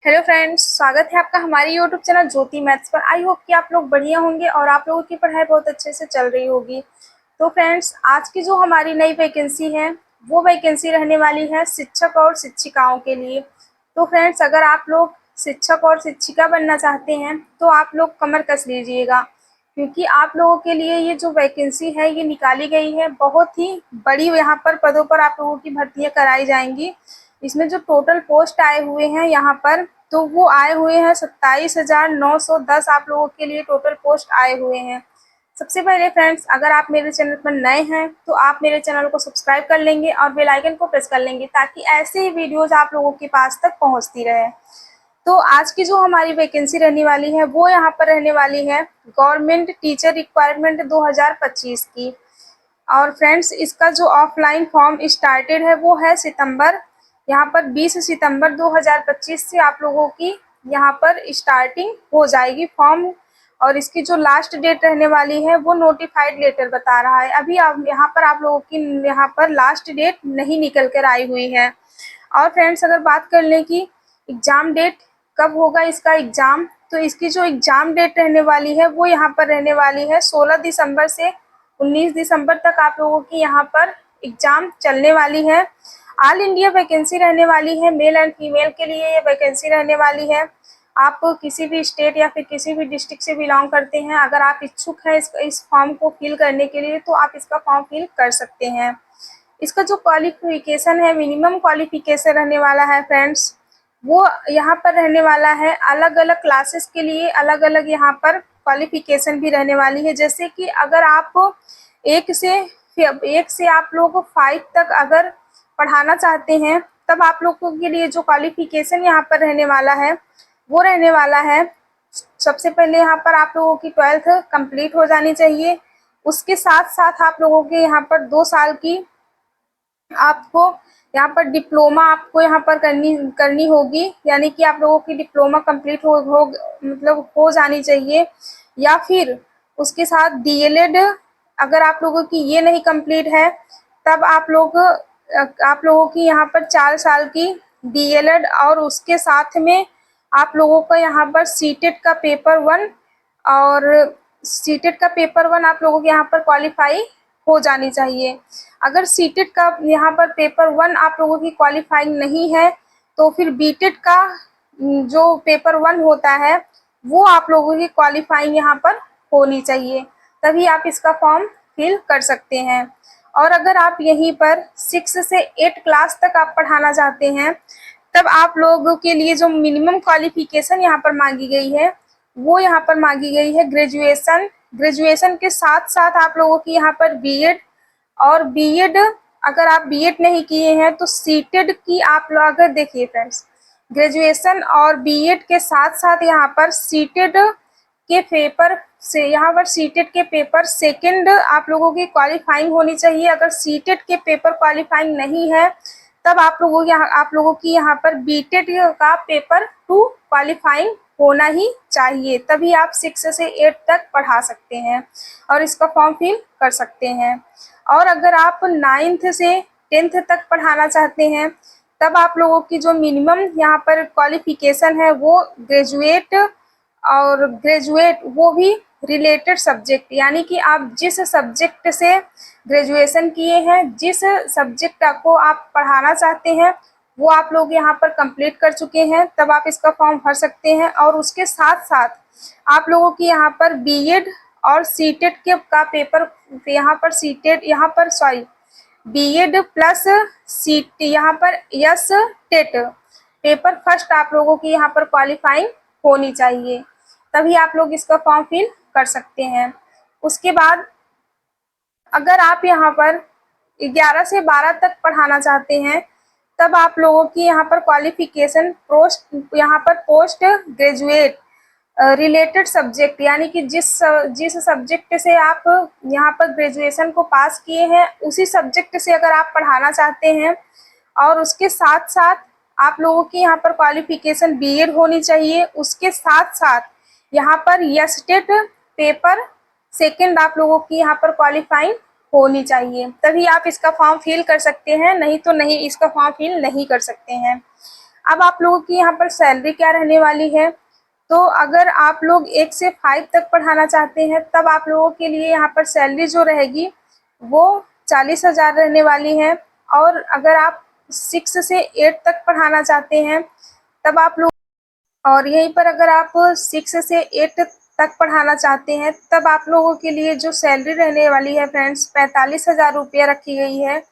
Hello friends, स्वागत है आपका हमारे यूट्यूब चैनल ज्योति मैथ्स पर। आई होप कि आप लोग बढ़िया होंगे और आप लोगों की पढ़ाई बहुत अच्छे से चल रही होगी। तो फ्रेंड्स, आज की जो हमारी नई वैकेंसी है वो वैकेंसी रहने वाली है शिक्षक और शिक्षिकाओं के लिए। तो फ्रेंड्स, अगर आप लोग शिक्षक और शिक्षिका बनना चाहते हैं तो आप लोग कमर कस लीजिएगा, क्योंकि आप लोगों के लिए ये जो वैकेंसी है ये निकाली गई है। बहुत ही बड़ी यहाँ पर पदों पर आप लोगों की भर्तियां कराई जाएंगी। इसमें जो टोटल पोस्ट आए हुए हैं यहाँ पर, तो वो आए हुए हैं 27,910। आप लोगों के लिए टोटल पोस्ट आए हुए हैं। सबसे पहले फ्रेंड्स, अगर आप मेरे चैनल पर नए हैं तो आप मेरे चैनल को सब्सक्राइब कर लेंगे और बेल आइकन को प्रेस कर लेंगे, ताकि ऐसे ही वीडियोज आप लोगों के पास तक पहुंचती रहे। तो आज की जो हमारी वैकेंसी रहने वाली है वो यहाँ पर रहने वाली है गवर्नमेंट टीचर रिक्वायरमेंट 2025 की। और फ्रेंड्स, इसका जो ऑफलाइन फॉर्म स्टार्टेड है वो है सितंबर, यहाँ पर 20 सितंबर 2025 से आप लोगों की यहाँ पर स्टार्टिंग हो जाएगी फॉर्म। और इसकी जो लास्ट डेट रहने वाली है वो नोटिफाइड लेटर बता रहा है। अभी आप यहाँ पर आप लोगों की यहाँ पर लास्ट डेट नहीं निकल कर आई हुई है। और फ्रेंड्स, अगर बात कर लें कि एग्ज़ाम डेट कब होगा इसका एग्ज़ाम, तो इसकी जो एग्ज़ाम डेट रहने वाली है वो यहाँ पर रहने वाली है 16 दिसंबर से 19 दिसंबर तक आप लोगों की यहाँ पर एग्ज़ाम चलने वाली है। ऑल इंडिया वैकेंसी रहने वाली है, मेल एंड फीमेल के लिए ये वैकेंसी रहने वाली है। आप किसी भी स्टेट या फिर किसी भी डिस्ट्रिक्ट से बिलोंग करते हैं, अगर आप इच्छुक हैं इस फॉर्म को फिल करने के लिए, तो आप इसका फॉर्म फिल कर सकते हैं। इसका जो क्वालिफिकेशन है, मिनिमम क्वालिफिकेशन रहने वाला है फ्रेंड्स, वो यहाँ पर रहने वाला है अलग अलग क्लासेस के लिए अलग अलग यहाँ पर क्वालिफिकेशन भी रहने वाली है। जैसे कि अगर आप एक से आप लोग 5 तक अगर पढ़ाना चाहते हैं, तब आप लोगों के लिए जो क्वालिफिकेशन यहाँ पर रहने वाला है वो रहने वाला है, सबसे पहले यहाँ पर आप लोगों की 12th कंप्लीट हो जानी चाहिए। उसके साथ साथ आप लोगों के यहाँ पर 2 साल की आपको यहाँ पर डिप्लोमा आपको यहाँ पर करनी होगी, यानी कि आप लोगों की डिप्लोमा कंप्लीट मतलब हो जानी चाहिए। या फिर उसके साथ डीएलएड, अगर आप लोगों की ये नहीं कंप्लीट है, तब आप लोगों की यहाँ पर 4 साल की डीएलएड, और उसके साथ में आप लोगों का यहाँ पर सीटेट का पेपर 1, और सीटेट का पेपर 1 आप लोगों के यहाँ पर क्वालिफाई हो जानी चाहिए। अगर सीटेट का यहाँ पर पेपर 1 आप लोगों की क्वालिफाइंग नहीं है, तो फिर बीटेट का जो पेपर 1 होता है वो आप लोगों की क्वालिफाइंग यहाँ पर होनी चाहिए, तभी आप इसका फॉर्म फिल कर सकते हैं। और अगर आप यहीं पर 6 से 8 क्लास तक आप पढ़ाना चाहते हैं, तब आप लोगों के लिए जो मिनिमम क्वालिफिकेशन यहाँ पर मांगी गई है वो यहाँ पर मांगी गई है ग्रेजुएशन। ग्रेजुएशन के साथ साथ आप लोगों की यहाँ पर बीएड, और बीएड अगर आप बीएड नहीं किए हैं तो सीटेड की आप लोग, अगर देखिए फ्रेंड्स, ग्रेजुएशन और बीएड के साथ साथ यहाँ पर सीटेड के पेपर से यहाँ पर सीटेड के पेपर सेकंड आप लोगों की क्वालिफाइंग होनी चाहिए। अगर सीटेड के पेपर क्वालिफाइंग नहीं है, तब आप लोगों की यहाँ पर बीटेड का पेपर 2 क्वालिफाइंग होना ही चाहिए, तभी आप 6 से 8 तक पढ़ा सकते हैं और इसका फॉर्म फिल कर सकते हैं। और अगर आप 9th से 10th तक पढ़ाना चाहते हैं, तब आप लोगों की जो मिनिमम यहाँ पर क्वालिफिकेशन है वो ग्रेजुएट, और ग्रेजुएट वो भी रिलेटेड सब्जेक्ट, यानी कि आप जिस सब्जेक्ट से ग्रेजुएशन किए हैं, जिस सब्जेक्ट को आप पढ़ाना चाहते हैं, वो आप लोग यहाँ पर कंप्लीट कर चुके हैं, तब आप इसका फॉर्म भर सकते हैं। और उसके साथ साथ आप लोगों की यहाँ पर बीएड और सीटेट के का पेपर यहाँ पर बीएड प्लस सीट यहाँ पर यस टेट पेपर फर्स्ट आप लोगों की यहाँ पर क्वालिफाइंग होनी चाहिए, तभी आप लोग इसका फॉर्म फिल कर सकते हैं। उसके बाद अगर आप यहाँ पर 11 से 12 तक पढ़ाना चाहते हैं, तब आप लोगों की यहाँ पर qualification post graduate related subject, यानी कि जिस सब्जेक्ट से आप यहाँ पर ग्रेजुएशन को पास किए हैं, उसी सब्जेक्ट से अगर आप पढ़ाना चाहते हैं, और उसके साथ साथ आप लोगों की यहाँ पर क्वालिफिकेशन बीएड होनी चाहिए। उसके साथ साथ यहाँ पर यस्टेट पेपर सेकंड आप लोगों की यहाँ पर क्वालिफाइंग होनी चाहिए, तभी आप इसका फॉर्म फिल कर सकते हैं, नहीं तो नहीं इसका फॉर्म फिल नहीं कर सकते हैं। अब आप लोगों की यहाँ पर सैलरी क्या रहने वाली है, तो अगर आप लोग 1 से 5 तक पढ़ाना चाहते हैं तब आप लोगों के लिए यहाँ पर सैलरी जो रहेगी वो 40,000 रहने वाली है। और अगर आप 6 से 8 तक पढ़ाना चाहते हैं तब आप लोग, और यहीं पर अगर आप 6 से 8 तक पढ़ाना चाहते हैं तब आप लोगों के लिए जो सैलरी रहने वाली है फ्रेंड्स 45,000 रुपया रखी गई है।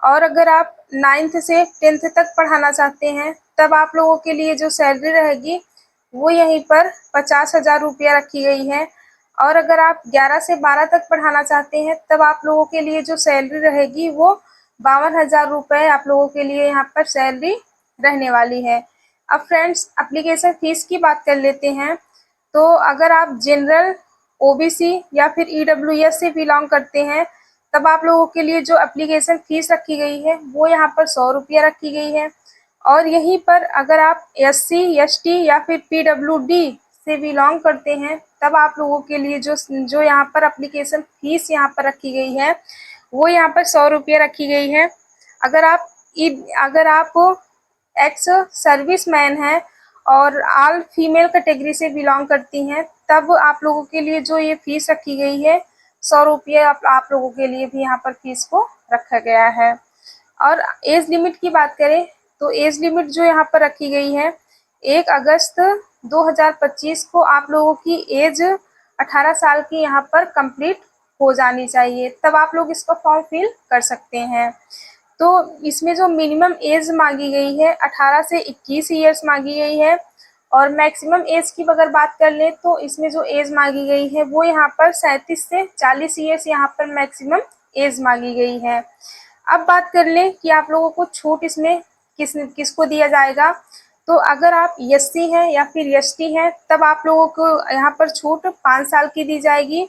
और अगर आप 9th से 10th तक पढ़ाना चाहते हैं तब आप लोगों के लिए जो सैलरी रहेगी वो यहीं पर 50,000 रुपया रखी गई है। और अगर आप 11 से 12 तक पढ़ाना चाहते हैं तब आप लोगों के लिए जो सैलरी रहेगी वो 52,000 रुपये आप लोगों के लिए यहाँ पर सैलरी रहने वाली है। अब फ्रेंड्स एप्लीकेशन फ़ीस की बात कर लेते हैं। तो अगर आप जनरल, ओबीसी या फिर ईडब्ल्यूएस से बिलोंग करते हैं तब आप लोगों के लिए जो एप्लीकेशन फ़ीस रखी गई है वो यहाँ पर 100 रुपया रखी गई है। और यहीं पर अगर आप एससी, एसटी या फिर पीडब्ल्यूडी से बिलोंग करते हैं तब आप लोगों के लिए जो यहाँ पर एप्लीकेशन फ़ीस यहाँ पर रखी गई है वो यहाँ पर 100 रुपये रखी गई है। अगर आप एक्स सर्विसमैन हैं और ऑल फीमेल कैटेगरी से बिलोंग करती हैं तब आप लोगों के लिए जो ये फ़ीस रखी गई है 100 रुपये आप लोगों के लिए भी यहाँ पर फ़ीस को रखा गया है। और एज लिमिट की बात करें तो एज लिमिट जो यहाँ पर रखी गई है 1 अगस्त 2025 को आप लोगों की एज 18 साल की यहाँ पर कंप्लीट हो जानी चाहिए, तब आप लोग इसका फॉर्म फिल कर सकते हैं। तो इसमें जो मिनिमम एज मांगी गई है 18 से 21 ईयर्स मांगी गई है। और मैक्सिमम एज की अगर बात कर लें तो इसमें जो एज मांगी गई है वो यहाँ पर 37 से 40 ईयर्स यहाँ पर मैक्सिमम एज मांगी गई है। अब बात कर लें कि आप लोगों को छूट इसमें किसको दिया जाएगा। तो अगर आप एससी हैं या फिर एसटी हैं तब आप लोगों को यहाँ पर छूट 5 साल की दी जाएगी।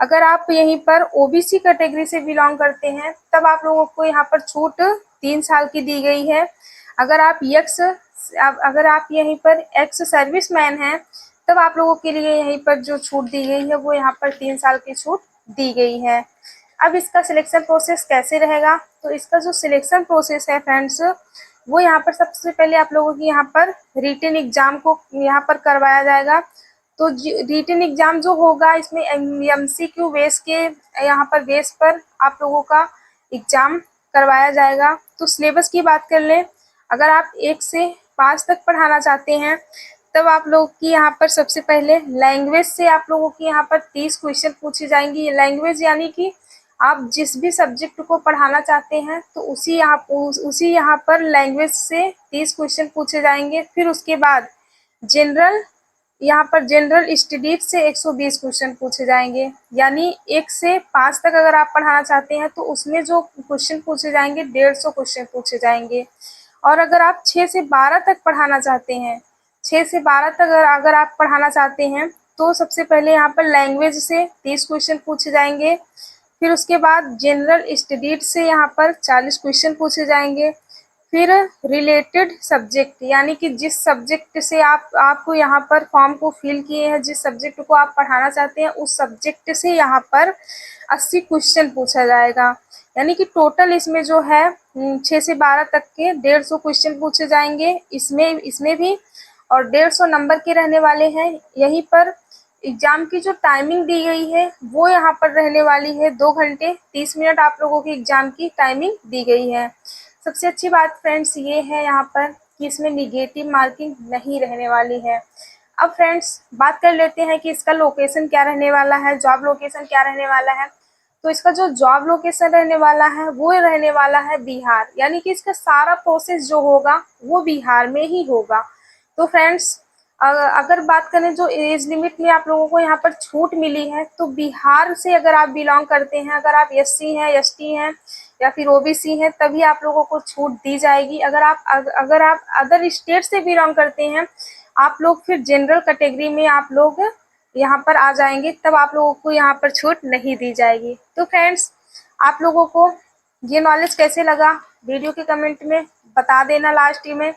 अगर आप यहीं पर ओबीसी कैटेगरी से बिलोंग करते हैं तब आप लोगों को यहाँ पर छूट 3 साल की दी गई है। अगर आप यहीं पर एक्स सर्विसमैन हैं तब आप लोगों के लिए यहीं पर जो छूट दी गई है वो यहाँ पर 3 साल की छूट दी गई है। अब इसका सिलेक्शन प्रोसेस कैसे रहेगा, तो इसका जो सिलेक्शन प्रोसेस है फ्रेंड्स वो यहाँ पर सबसे पहले आप लोगों की यहाँ पर रिटन एग्ज़ाम को यहाँ पर करवाया जाएगा। तो रिटन एग्ज़ाम जो होगा इसमें एमसीक्यू बेस के यहाँ पर बेस पर आप लोगों का एग्ज़ाम करवाया जाएगा। तो सिलेबस की बात कर लें, अगर आप 1 से 5 तक पढ़ाना चाहते हैं तब आप लोग की यहाँ पर सबसे पहले लैंग्वेज से आप लोगों की यहाँ पर 30 क्वेश्चन पूछी जाएंगी। लैंग्वेज यानी कि आप जिस भी सब्जेक्ट को पढ़ाना चाहते हैं तो उसी यहाँ पर लैंग्वेज से 30 क्वेश्चन पूछे जाएंगे। फिर उसके बाद जनरल स्टडीज से 120 क्वेश्चन पूछे जाएंगे। यानी 1 से 5 तक अगर आप पढ़ाना चाहते हैं तो उसमें जो क्वेश्चन पूछे जाएंगे 150 क्वेश्चन पूछे जाएंगे। और अगर आप 6 से 12 तक पढ़ाना चाहते हैं 6 से 12 तक अगर आप पढ़ाना चाहते हैं तो सबसे पहले यहाँ पर लैंग्वेज से 30 क्वेश्चन पूछे जाएंगे। फिर उसके बाद जनरल स्टडीज से यहाँ पर 40 क्वेश्चन पूछे जाएंगे। फिर रिलेटेड सब्जेक्ट यानी कि जिस सब्जेक्ट से आपको यहाँ पर फॉर्म को फिल किए हैं, जिस सब्जेक्ट को आप पढ़ाना चाहते हैं उस सब्जेक्ट से यहाँ पर 80 क्वेश्चन पूछा जाएगा। यानी कि टोटल इसमें जो है 6 से 12 तक के 150 क्वेश्चन पूछे जाएंगे इसमें भी, और 150 नंबर के रहने वाले हैं। यहीं पर एग्ज़ाम की जो टाइमिंग दी गई है वो यहाँ पर रहने वाली है 2 घंटे 30 मिनट आप लोगों की एग्ज़ाम की टाइमिंग दी गई है। सबसे अच्छी बात फ्रेंड्स ये है यहाँ पर कि इसमें निगेटिव मार्किंग नहीं रहने वाली है। अब फ्रेंड्स बात कर लेते हैं कि इसका लोकेशन क्या रहने वाला है, जॉब लोकेशन क्या रहने वाला है। तो इसका जो जॉब लोकेशन रहने वाला है वो रहने वाला है बिहार, यानी कि इसका सारा प्रोसेस जो होगा वो बिहार में ही होगा। तो फ्रेंड्स अगर बात करें जो एज लिमिट में आप लोगों को यहाँ पर छूट मिली है तो बिहार से अगर आप बिलोंग करते हैं, अगर आप एससी हैं, एसटी हैं या फिर ओबीसी हैं तभी आप लोगों को छूट दी जाएगी। अगर आप अदर स्टेट से बिलोंग करते हैं आप लोग फिर जनरल कैटेगरी में आप लोग यहाँ पर आ जाएंगे, तब आप लोगों को यहाँ पर छूट नहीं दी जाएगी। तो फ्रेंड्स आप लोगों को ये नॉलेज कैसे लगा वीडियो के कमेंट में बता देना लास्ट में,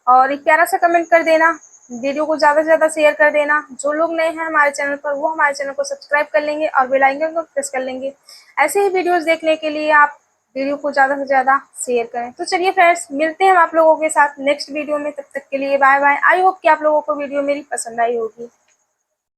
और एक प्यारा सा कमेंट कर देना। वीडियो को ज़्यादा से ज़्यादा शेयर कर देना। जो लोग नए हैं हमारे चैनल पर वो हमारे चैनल को सब्सक्राइब कर लेंगे और बेल आइकन को प्रेस कर लेंगे। ऐसे ही वीडियोस देखने के लिए आप वीडियो को ज़्यादा से ज़्यादा शेयर करें। तो चलिए फ्रेंड्स, मिलते हैं हम आप लोगों के साथ नेक्स्ट वीडियो में। तब तक के लिए बाय बाय। आई होप कि आप लोगों को वीडियो मेरी पसंद आई होगी।